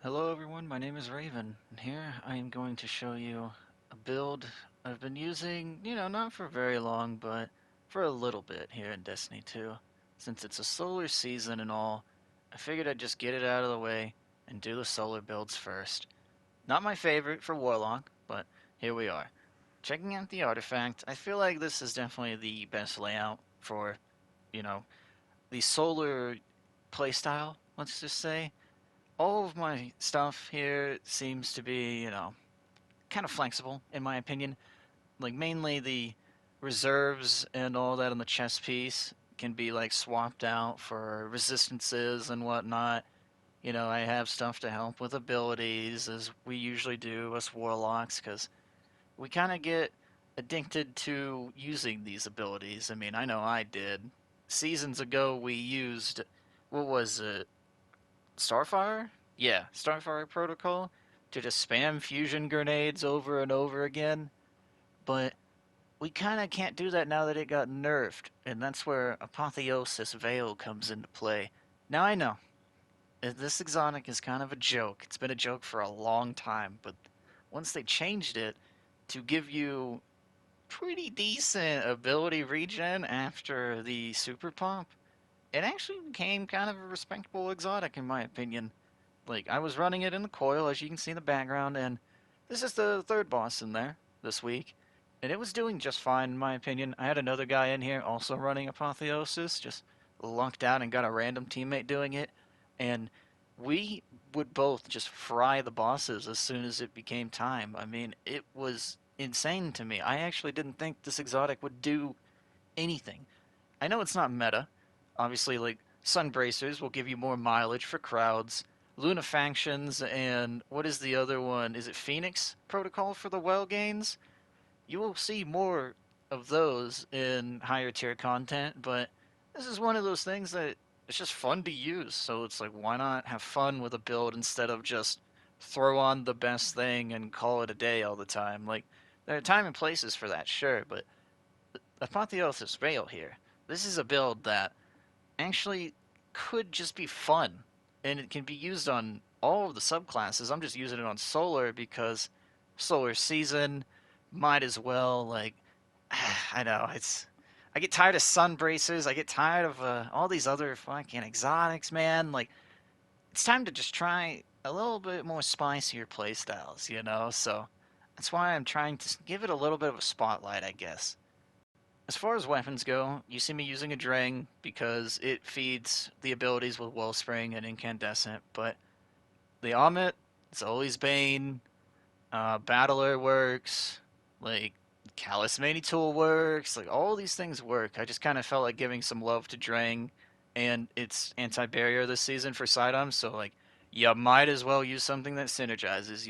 Hello everyone, my name is Raven, and here I am going to show you a build I've been using, not for very long, but for a little bit here in Destiny 2. Since it's a solar season and all, I figured I'd just get it out of the way and do the solar builds first. Not my favorite for Warlock, but here we are. Checking out the artifact, I feel like this is definitely the best layout for, you know, the solar playstyle, let's just say. All of my stuff here seems to be, kind of flexible in my opinion. Like mainly the reserves and all that on the chest piece can be like swapped out for resistances and whatnot. I have stuff to help with abilities as we usually do us warlocks because we kind of get addicted to using these abilities. I mean, I know I did. Seasons ago we used what was it? Starfire? Yeah, Starfire Protocol to just spam fusion grenades over and over again. But we kind of can't do that now that it got nerfed, and that's where Apotheosis Veil comes into play. Now I know, this exotic is kind of a joke. It's been a joke for a long time, but once they changed it to give you pretty decent ability regen after the super pump, it actually became kind of a respectable exotic in my opinion. Like, I was running it in the coil, as you can see in the background, and this is the third boss in there this week. And it was doing just fine, in my opinion. I had another guy in here also running Apotheosis, just lucked out and got a random teammate doing it. And we would both just fry the bosses as soon as it became time. I mean, it was insane to me. I actually didn't think this exotic would do anything. I know it's not meta. Obviously, like, Sunbracers will give you more mileage for crowds. Lunafactions and what is the other one? Is it Phoenix Protocol for the well gains? You will see more of those in higher tier content, but this is one of those things that it's just fun to use. So it's like, why not have fun with a build instead of just throw on the best thing and call it a day all the time? Like, there are time and places for that, sure, but Apotheosis Veil here. This is a build that actually could just be fun, and it can be used on all of the subclasses. I'm just using it on Solar because Solar Season might as well, like, I know, I get tired of Sun Bracers, I get tired of all these other fucking exotics, man. Like, it's time to just try a little bit more spicier playstyles. So that's why I'm trying to give it a little bit of a spotlight, I guess. As far as weapons go, you see me using a Drang because it feeds the abilities with Wellspring and Incandescent, but the Amit, it's always Bane, Battler works, like, Callous Mani Tool works, like, all these things work. I just kind of felt like giving some love to Drang and its anti-barrier this season for sidearms, so, like, you might as well use something that synergizes.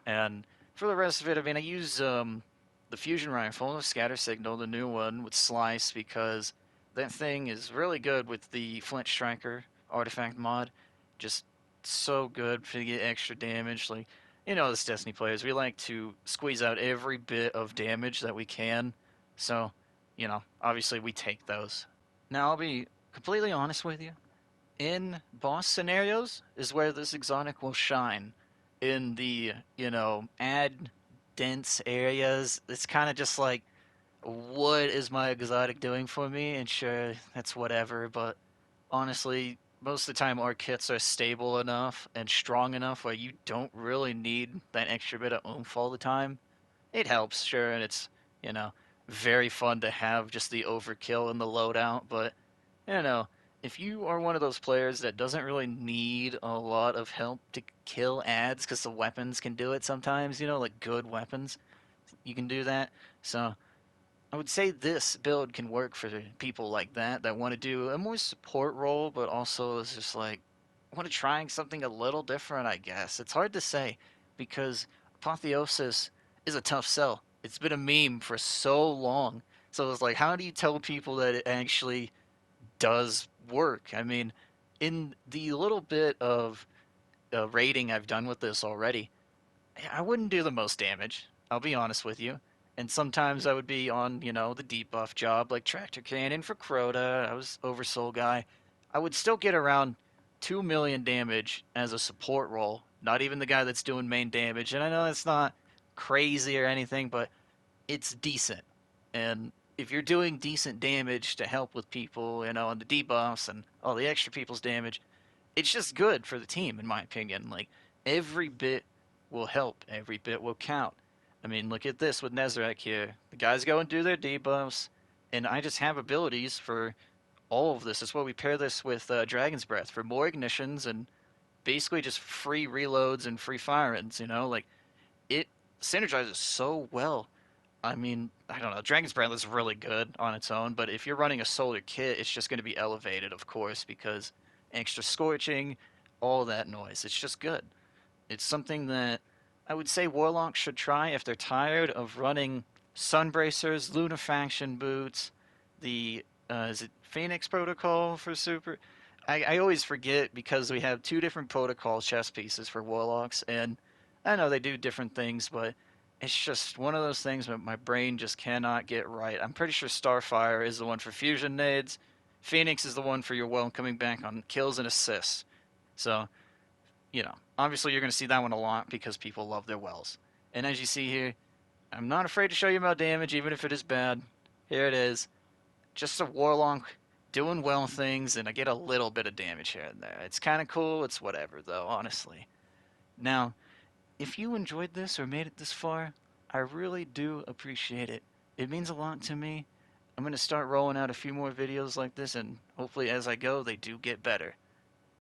And for the rest of it, I mean, I use the fusion rifle, the scatter signal, the new one with slice because that thing is really good with the flint striker artifact mod. Just so good to get extra damage. Like, this Destiny players, we like to squeeze out every bit of damage that we can. So, obviously we take those. Now I'll be completely honest with you, in boss scenarios is where this exotic will shine. In the, add dense areas, it's kind of just like, what is my exotic doing for me? And sure, that's whatever, but honestly, most of the time our kits are stable enough and strong enough where you don't really need that extra bit of oomph all the time. It helps, sure, and it's, you know, very fun to have just the overkill in the loadout, but you know, if you are one of those players that doesn't really need a lot of help to kill ads because the weapons can do it sometimes, like good weapons, you can do that. So I would say this build can work for people like that want to do a more support role, but also is just like want to try something a little different, I guess. It's hard to say because Apotheosis is a tough sell. It's been a meme for so long. So it's like, how do you tell people that it actually does work? I mean, in the little bit of rating I've done with this already, I wouldn't do the most damage. I'll be honest with you. And sometimes I would be on, the debuff job like Tractor Cannon for Crota. I was Oversoul guy. I would still get around 2 million damage as a support role, not even the guy that's doing main damage. And I know that's not crazy or anything, but it's decent. And if you're doing decent damage to help with people, on the debuffs and all the extra people's damage, it's just good for the team, in my opinion. Like, every bit will help, every bit will count. I mean, look at this with Nezarec here. The guys go and do their debuffs, and I just have abilities for all of this. That's why we pair this with Dragon's Breath for more ignitions and basically just free reloads and free fire-ins, Like, it synergizes so well. I mean, I don't know. Dragon's Breath is really good on its own, but if you're running a solar kit, it's just going to be elevated, of course, because extra scorching, all that noise. It's just good. It's something that I would say Warlocks should try if they're tired of running Sunbracers, Lunafaction boots, the is it Phoenix Protocol for Super? I always forget because we have two different protocol chess pieces for Warlocks, and I know they do different things, but it's just one of those things that my brain just cannot get right. I'm pretty sure Starfire is the one for fusion nades. Phoenix is the one for your well coming back on kills and assists. So, obviously you're going to see that one a lot because people love their wells. And as you see here, I'm not afraid to show you about damage, even if it is bad. Here it is. Just a Warlock doing well things, and I get a little bit of damage here and there. It's kind of cool. It's whatever, though, honestly. Now, if you enjoyed this or made it this far, I really do appreciate it. It means a lot to me. I'm going to start rolling out a few more videos like this, and hopefully as I go, they do get better.